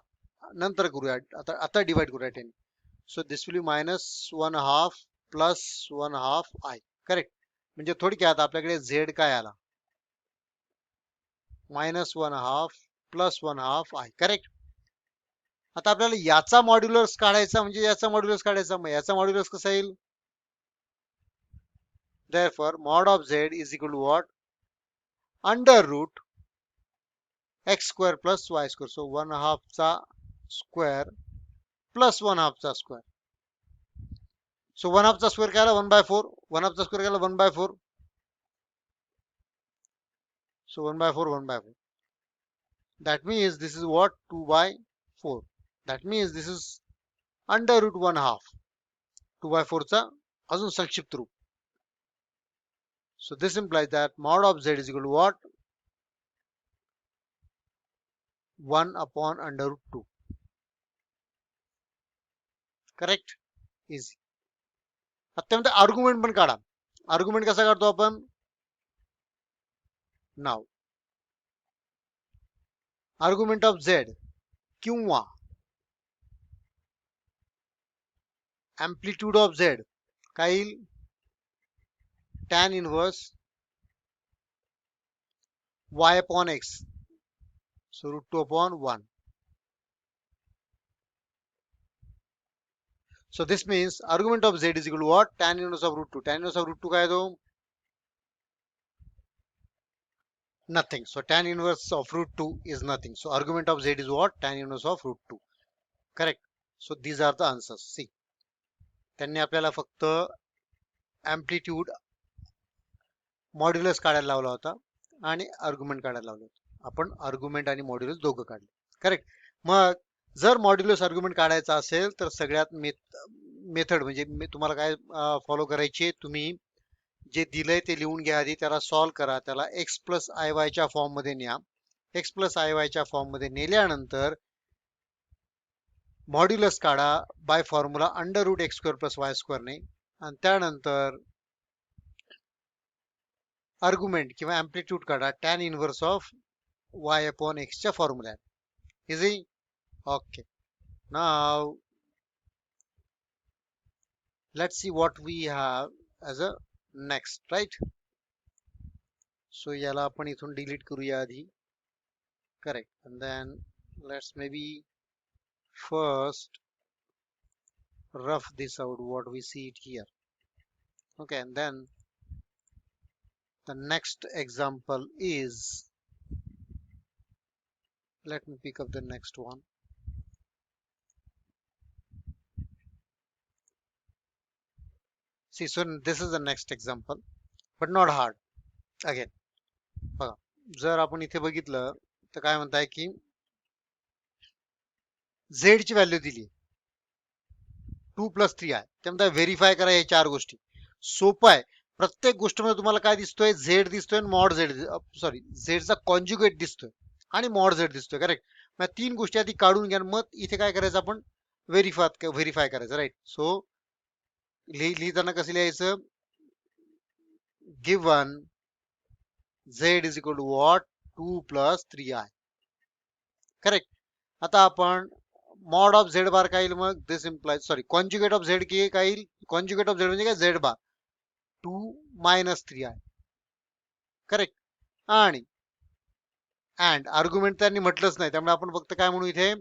नंतर करूया, आता डिवाइड करूया 10. So this will be -1/2 + 1/2 i, correct. म्हणजे थोडक्यात आपल्याकडे z काय आला, -1/2 + 1/2 i, करेक्ट. आता आपल्याला याचा मॉड्युलस काढायचा, म्हणजे याचा मॉड्युलस काढायचा. मग याचा मॉड्युलस कसा येईल, therefore mod of z is equal to what, √x² + y². So 1/2 चा स्क्वेअर + 1/2 चा स्क्वेअर. सो 1/2 स्क्वेअर काय आला 1/4. 1/2 स्क्वेअर काय आला 1/4. So 1/4, 1/4. That means this is what 2/4. That means this is under root 1/2. 2/4 चा अजून संक्षिप्त रूप. So this implies that mod of z is equal to what? 1 upon under root 2. Correct? Easy. आता त्यामध्ये आर्ग्युमेंट पण काढा. आर्ग्युमेंट कसा काढतो आपण? नाव आर्ग्युमेंट ऑफ z किंवा amplitude of z काय येईल? tan inverse y upon x. So root 2 upon 1. So this means argument of z is equal to what? Tan inverse of root 2. Tan inverse of root 2 काय आहे? Nothing. So tan inverse of root 2 is nothing. So argument of z is what? Tan inverse of root 2. Correct. So these are the answers. See. त्यांनी आपल्याला फक्त amplitude modulus काढायला लावला होता आणि argument काढायला लावलं होतं. आपण आर्ग्युमेंट आणि मॉड्युलस दोघं काढले. करेक्ट. मग जर मॉड्युलस आर्ग्युमेंट काढायचा असेल तर सगळ्यात मेथड म्हणजे तुम्हाला काय फॉलो करायची, तुम्ही जे दिलंय ते लिहून घ्या आधी, त्याला सॉल्व करा, त्याला x प्लस आय वायच्या फॉर्म मध्ये न्या. x प्लस आय वायच्या फॉर्म मध्ये नेल्यानंतर मॉड्युलस काढा by formula under root x square plus y स्क्वेअरने, आणि त्यानंतर आर्ग्युमेंट किंवा अँप्लिट्यूड काढा tan inverse of y upon x च्या फॉर्म्युल्यात. Easy. Okay. Now let's see what we have as a next, right? So याला आपण इथून डिलीट करूया आधी. Correct. And then let's maybe first rough this out what we see it here. Okay, and then the next example is, let me pick up the next one. See, so this is the next example, but not hard. Again, बघा, जर आपण इथे बघितलं तर काय म्हणताय की z ची व्हॅल्यू दिली 2 + 3i. त्यामध्ये व्हेरीफाय करा या चार गोष्टी. सोपं आहे. प्रत्येक गोष्टीमध्ये तुम्हाला काय दिसतोय? z दिसतोय, मॉड z, सॉरी z चा कॉन्जुगेट दिसतोय आणि मॉड z दिसतोय. करेक्ट. मग तीन गोष्टी आधी काढून घ्या, मग इथे काय करायचं आपण व्हेरीफाय करायचं. राईट. सो लिहिताना कसं लिहायचं? Given z is equal to what? 2 + 3i. Correct. आता आपण मॉड ऑफ झेड बार काय येईल? मग this implies, sorry, conjugate of z की काय येईल? कॉन्जुगेट ऑफ झेड म्हणजे काय? Z bar 2 - 3i. करेक्ट. आणि अँड आर्ग्युमेंट त्यांनी म्हटलंच नाही, त्यामुळे आपण फक्त काय म्हणू इथे?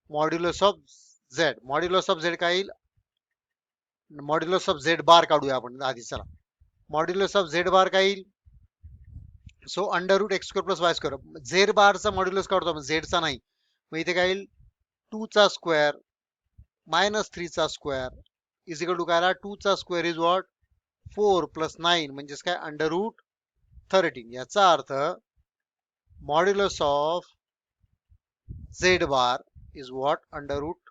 Modulus of z. Modulus of z काय येईल? मॉड्युलस ऑफ झेड बार काढूया आपण आधी. चला, मॉड्युलस ऑफ झेड बार काय येईल? So under root x square plus y square. Z बारचा मॉड्युलस काढतो आपण, झेडचा नाही. मग इथे काय येईल? 2 चा स्क्वेअर - 3 चा स्क्वेअर इज इक्वल टू काय आला? 2 चा स्क्वेअर इज व्हॉट? 4 + 9 म्हणजेच काय? Under root 13. याचा अर्थ modulus of z bar is what? Under root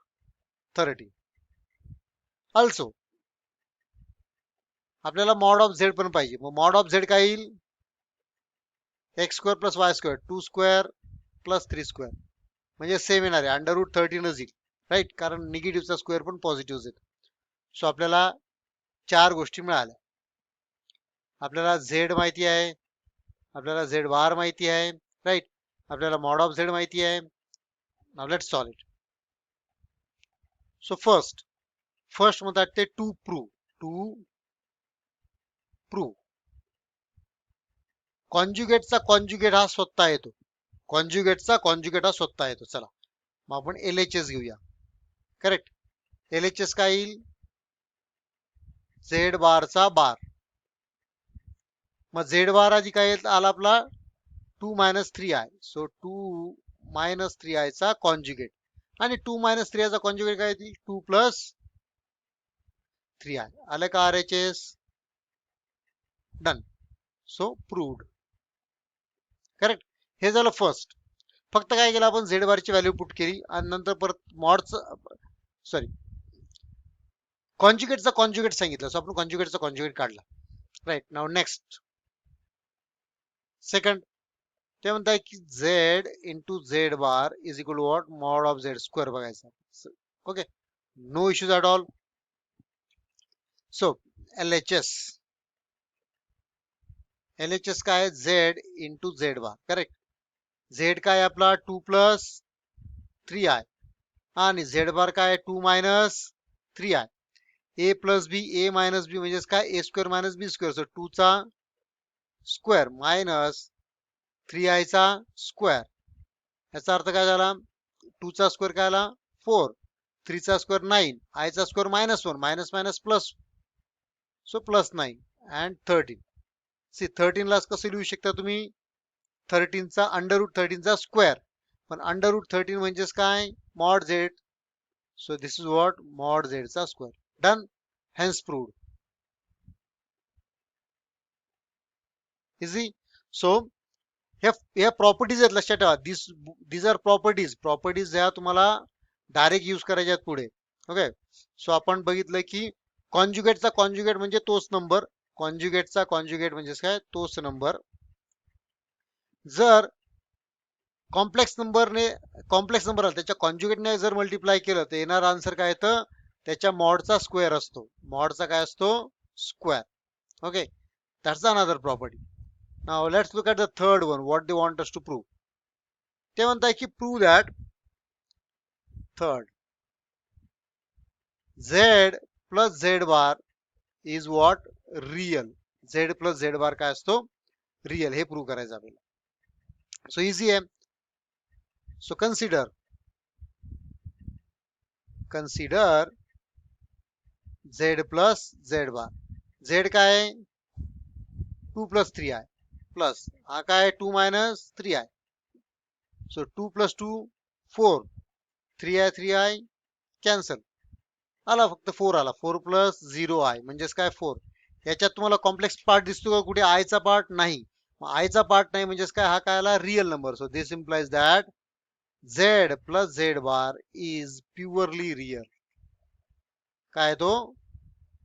13. Also आपल्याला मॉड ऑफ झेड पण पाहिजे. मग मॉड ऑफ झेड काय येईल? X square plus y square, 2 square + 3 square म्हणजे सेम येणार आहे, अंडर रूट 13च येईल. राईट. कारण निगेटिव्हचा स्क्वेअर पण पॉझिटिव्ह येतो. सो आपल्याला चार गोष्टी मिळाल्या. आपल्याला झेड माहिती आहे, आपल्याला झेड बार माहिती आहे. राईट. आपल्याला मॉड ऑफ झेड माहिती आहे. Now let's solve it. So first म्हणतात ते टू प्रूव्ह कॉन्जुगेटचा कॉन्जुगेट हा स्वतः येतो. कॉन्जुगेटचा कॉन्जुगेट हा स्वतः येतो. चला, मग आपण LHS घेऊया. करेक्ट. LHS काय येईल? झेड बारचा बार. मग झेड बार आधी काय आला आपला? 2 - 3i. सो 2 - 3i चा कॉन्जुगेट. आणि 2 - 3i चा कॉन्जुगेट काय येईल? 2 + 3i. आलं का RHS? Done. So proved. Correct. हे झालं फर्स्ट. फक्त काय केलं आपण झेड बारची व्हॅल्यू पुट केली आणि नंतर परत मॉडचं सॉरी कॉन्जुगेटचा कॉन्जुगेट सांगितलं. सो आपण कॉन्जुगेटचा कॉन्जुगेट काढला. राईट. नाव नेक्स्ट सेकंड ते म्हणताय की z into z bar is equal to what mod of z square बघायचा. Okay, no issues at all. So LHS काय z into z bar. Correct. Z काय आपला 2 प्लस 3i आणि Z bar काय 2 minus 3i. ए plus बी ए minus बी म्हणजेच काय ए square minus बी square. So 2 चा square minus 3i चा स्क्वेअर. याचा अर्थ काय झाला 2 चा स्क्वेअर काय आला 4, 3 चा स्क्वेअर 9, i चा square -1 minus minus plus. So plus 9 and 13. See 13 ला कसं लिहू शकता तुम्ही 13 चा अंडर रूट 13 चा स्क्वेअर. पण अंडर रूट 13 म्हणजेच काय mod z. So this is what mod z चा square. Done. Hence proved. Easy. So ह्या प्रॉपर्टीज आहेत लक्षात ठेवा. दिस आर प्रॉपर्टीज ह्या तुम्हाला डायरेक्ट यूज करायच्या आहेत पुढे. ओके. सो आपण बघितलं की कॉन्जुगेटचा कॉन्जुगेट म्हणजे तोच नंबर. कॉन्जुगेटचा कॉन्जुगेट म्हणजे काय तोच नंबर. जर कॉम्प्लेक्स नंबर आला त्याच्या कॉन्जुगेटने जर मल्टिप्लाय केलं तर येणारा आन्सर काय येतं त्याच्या मॉडचा स्क्वेअर असतो. मॉडचा काय असतो square. Okay, that's another property. Now let's look at the third one. What they want us to prove. ते म्हणताय की prove that third Z plus Z bar is what real. Z plus Z bar काय असतो real. हे prove करायचं आपल्याला. So easy आहे. So consider z plus z bar. z काय आहे 2 plus 3i प्लस हा काय 2 minus 3i. So 2 plus 2 4, 3i cancel. आला फक्त 4 आला. 4 plus 0i म्हणजेच काय 4. याच्यात तुम्हाला कॉम्प्लेक्स पार्ट दिसतो का कुठे i चा पार्ट नाही. i चा पार्ट नाही म्हणजेच काय हा काय आला real number. So this implies that z plus z bar is purely real. काय तो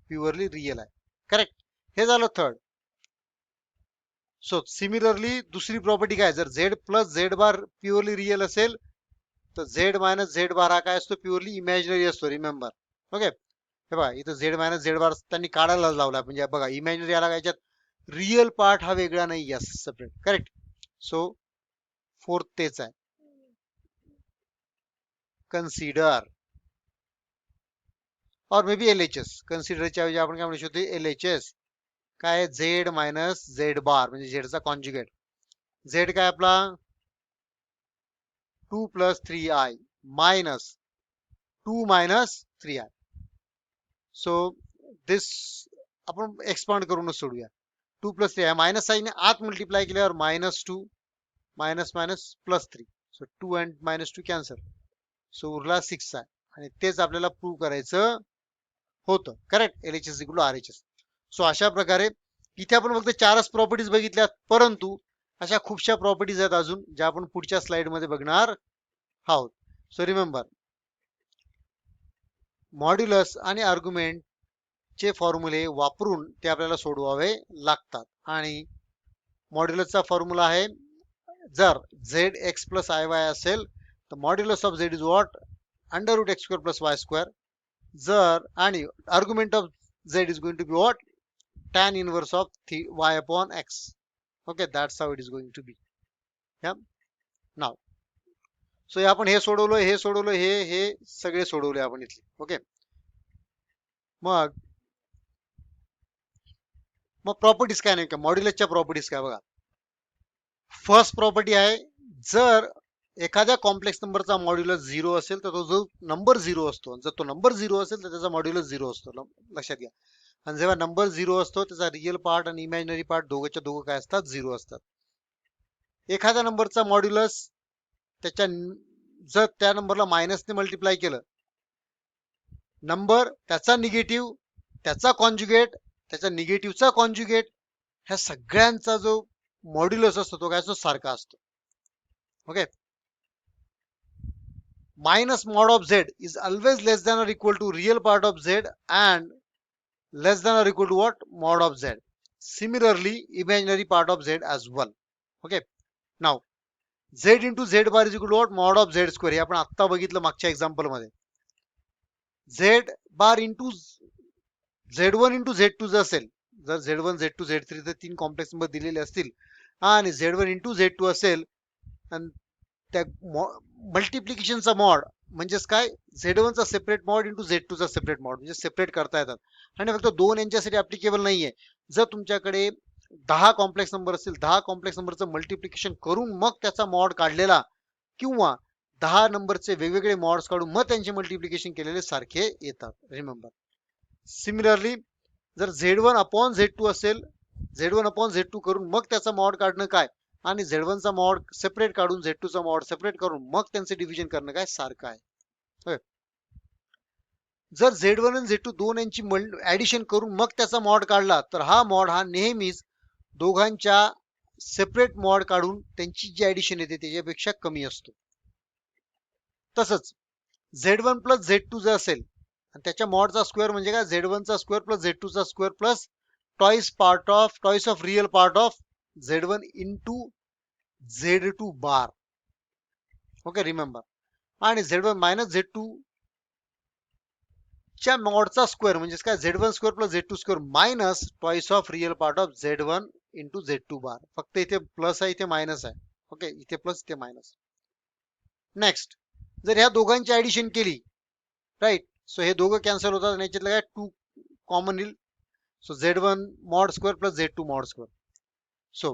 प्युअरली रियल आहे. करेक्ट. हे झालं थर्ड. सो सिमिलरली दुसरी प्रॉपर्टी काय जर z प्लस z बार प्युअरली रियल असेल तर z मायनस z बार हा काय असतो प्युअरली इमॅजिनरी असतो. रिमेंबर. ओके, हे बघा इथं z मायनस z बार त्यांनी काढायला लावला म्हणजे बघा इमॅजिनरी आला याच्यात रियल पार्ट हा वेगळा नाही yes separate. Correct. So fourth तेच आहे. कन्सिडर और मे बी LHS. कन्सिडरच्या ऐवजी आपण काय म्हणू शकतो LHS. काय झेड मायनस झेड बार म्हणजे झेडचा कॉन्जुगेट. झेड काय आपला 2 plus 3i minus 2 minus 3i. So this आपण एक्सपांड करूनच सोडूया. 2 प्लस 3i मायनस साईन आत मल्टिप्लाय केल्यावर -2 minus minus plus 3. So 2 and -2 cancel. सो उरला 6 आहे आणि तेच आपल्याला प्रूव्ह करायचं होतं. Correct. LHS equal to RHS. So अशा प्रकारे इथे आपण फक्त 4च प्रॉपर्टीज बघितल्यात परंतु अशा खूपशा प्रॉपर्टीज आहेत अजून ज्या आपण पुढच्या स्लाइड मध्ये बघणार आहोत. सो रिमेंबर मॉड्युलस आणि आर्ग्युमेंट चे फॉर्म्युले वापरून ते आपल्याला सोडवावे लागतात. आणि मॉड्युलसचा फॉर्म्युला आहे जर zx प्लस iy असेल तर modulus of z is what under root x square plus y square. जर आणि argument of z is going to be what tan inverse of y upon x. Okay, that's how it is going to be. Yeah. Now, so आपण हे सोडवलं हे सगळे सोडवले आपण इथले. ओके, मग प्रॉपर्टीज काय नाही का मॉड्युलसच्या प्रॉपर्टीज काय बघा. फर्स्ट प्रॉपर्टी आहे जर एखाद्या कॉम्प्लेक्स नंबरचा मॉड्युलस 0 असेल तर तो जो नंबर 0 असतो जर तो नंबर 0 असेल तर त्याचा मॉड्युलस 0 असतो. लक्षात घ्या. आणि जेव्हा नंबर 0 असतो त्याचा रिअल पार्ट आणि इमॅजिनरी पार्ट दोघंच्या दोघं काय असतात 0 असतात. एखाद्या नंबरचा मॉड्युलस त्याच्या जर त्या नंबरला मायनसने मल्टिप्लाय केलं नंबर त्याचा निगेटिव्ह त्याचा कॉन्जुगेट, त्याच्या निगेटिव्हचा कॉन्जुगेट, ह्या सगळ्यांचा जो मॉड्युलस असतो तो काय असतो, सारखा असतो. Okay. Minus mod of Z is always less than or equal to real part of Z and less than or equal to what, mod of z. Similarly imaginary part of z as well. Okay, now z into z bar is equal to what, mod of z square. हे आपण आत्ता बघितलं मागच्या example मध्ये. z bar into z1 into z2 जर असेल, जर z1 z2 z3 तर तीन कॉम्प्लेक्स नंबर दिलेले असतील आणि z1 into z2 असेल आणि त्या मल्टिप्लिकेशनचा मॉड म्हणजेच काय, Z1 चा सेपरेट मॉड इंटू Z2 चा सेपरेट मॉड, म्हणजे सेपरेट करता येतात. आणि फक्त दोन यांच्यासाठी ऍप्लिकेबल नाहीये. जर तुमच्याकडे 10 कॉम्प्लेक्स नंबर असतील, 10 कॉम्प्लेक्स नंबरचं मल्टिप्लिकेशन करून मग त्याचा मॉड काढलेला किंवा 10 नंबरचे वेगवेगळे मॉड्स काढून मग त्यांचे मल्टिप्लिकेशन केलेले सारखे येतात. रिमेंबर. सिमिलरली जर Z1 अपॉन Z2 असेल, Z1 अपॉन Z2 करून मग त्याचा मॉड काढणं काय आणि Z1 चा मॉड सेपरेट काढून Z2 चा मॉड सेपरेट करून मग त्यांचे डिव्हिजन करणं काय सारखं आहे. जर Z1 आणि Z2 दोन यांची ऍडिशन करून मग त्याचा मॉड काढला तर हा मॉड हा नेहमीच दोघांच्या सेपरेट मॉड काढून त्यांची जी ऍडिशन येते त्याच्यापेक्षा कमी असतो. तसंच Z1 प्लस Z2 जर असेल आणि त्याच्या मॉडचा स्क्वेअर म्हणजे काय, Z1 चा स्क्वेअर प्लस Z2 चा square plus twice of real part of Z1 into Z2 bar. Okay, remember. आणि Z1 मायनस Z2 च्या मॉडचा स्क्वेअर म्हणजे काय, Z1 square plus Z2 square minus toys of real part of Z1 into Z2 बार. फक्त इथे plus आहे, इथे minus आहे. Okay, इथे प्लस इथे मायनस. नेक्स्ट, जर ह्या दोघांची ऍडिशन केली, राईट, सो हे दोघं कॅन्सल होतात आणि याच्यातलं काय 2 कॉमन येईल. So Z1 mod square plus Z2 mod square. So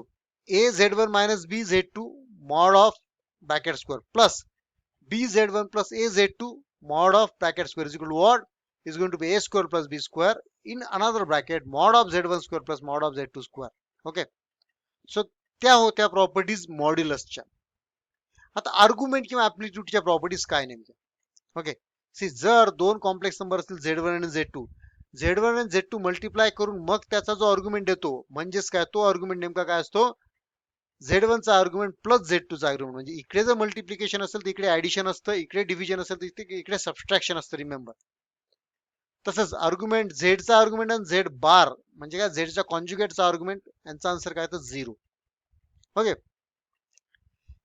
A Z1 minus B Z2 mod of bracket square plus B Z1 plus A Z2 mod of bracket square is equal to what? Is going to be A square plus B square in another bracket mod of Z1 square plus mod of Z2 square. Okay. So त्या होत्या properties मॉड्युलसच्या. आता argument किंवा ऍप्लिट्यूडच्या properties काय नेमक्या. Okay, C जर दोन complex number असतील Z1 आणि Z1 आणि Z2 मल्टिप्लाय करून मग त्याचा जो आर्ग्युमेंट देतो म्हणजेच काय, तो आर्ग्युमेंट नेमका काय असतो, Z1 चा आर्ग्युमेंट प्लस Z2 चा आर्ग्युमेंट. म्हणजे इकडे जर मल्टिप्लिकेशन असेल तर इकडे ऍडिशन असतं, इकडे डिव्हिजन असेल तर इकडे सबस्ट्रॅक्शन असतं. रिमेंबर. तसंच आर्ग्युमेंट Z चा आर्ग्युमेंट आणि Z बार म्हणजे काय, Z च्या कॉन्जुगेटचा आर्ग्युमेंट, यांचा आन्सर काय तर 0. ओके,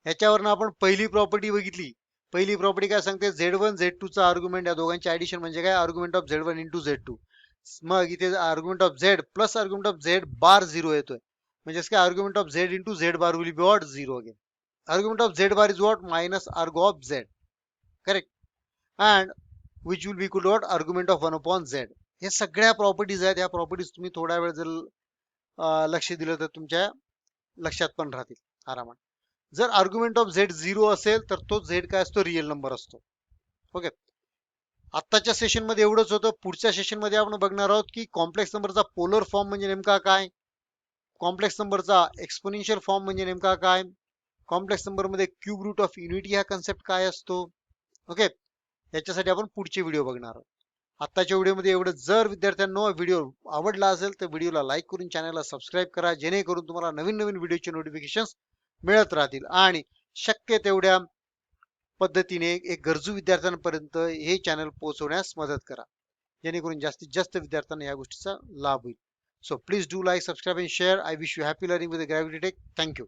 ह्याच्यावरनं आपण पहिली प्रॉपर्टी बघितली. पहिली प्रॉपर्टी काय सांगते, Z1 Z2 चा आर्ग्युमेंट या दोघांचे ऍडिशन म्हणजे काय, argument of Z1 into Z2. मग इथे argument of Z plus argument of Z बार 0 येतोय. म्हणजेच काय, argument of Z into Z bar will be what, 0 again. Argument of Z bar is what, minus arg of Z. Correct. And which will be equal to what, argument of 1 upon Z. हे सगळ्या properties आहेत. या properties तुम्ही थोडा वेळ जर लक्ष दिलं तर तुमच्या लक्षात पण राहतील आरामात. जर आर्ग्युमेंट ऑफ Z 0 असेल तर तो Z काय असतो, रिअल नंबर असतो. ओके, आत्ताच्या सेशन मध्ये एवढंच होतं. पुढच्या सेशन मध्ये आपण बघणार आहोत की कॉम्प्लेक्स नंबरचा पोलर फॉर्म म्हणजे नेमका काय, कॉम्प्लेक्स नंबरचा एक्सपोनेन्शियल फॉर्म म्हणजे नेमका काय, कॉम्प्लेक्स नंबर मध्ये क्यूब रूट ऑफ युनिटी हा कन्सेप्ट काय असतो. ओके, याच्यासाठी आपण पुढचे व्हिडिओ बघणार आहोत. आत्ताच्या व्हिडिओमध्ये एवढं. जर विद्यार्थ्यांनो व्हिडिओ आवडला असेल तर व्हिडिओला लाईक करून चॅनलला सबस्क्राईब करा, जेणेकरून तुम्हाला नवीन नवीन व्हिडिओचे नोटिफिकेशन मिळत राहतील आणि शक्य तेवढ्या पद्धतीने एक गरजू विद्यार्थ्यांपर्यंत हे चॅनल पोहोचवण्यास मदत करा, जेणेकरून जास्तीत जास्त विद्यार्थ्यांना या गोष्टीचा लाभ होईल. So please do like, subscribe and share. I wish you happy learning with Gravity Tech. Thank you.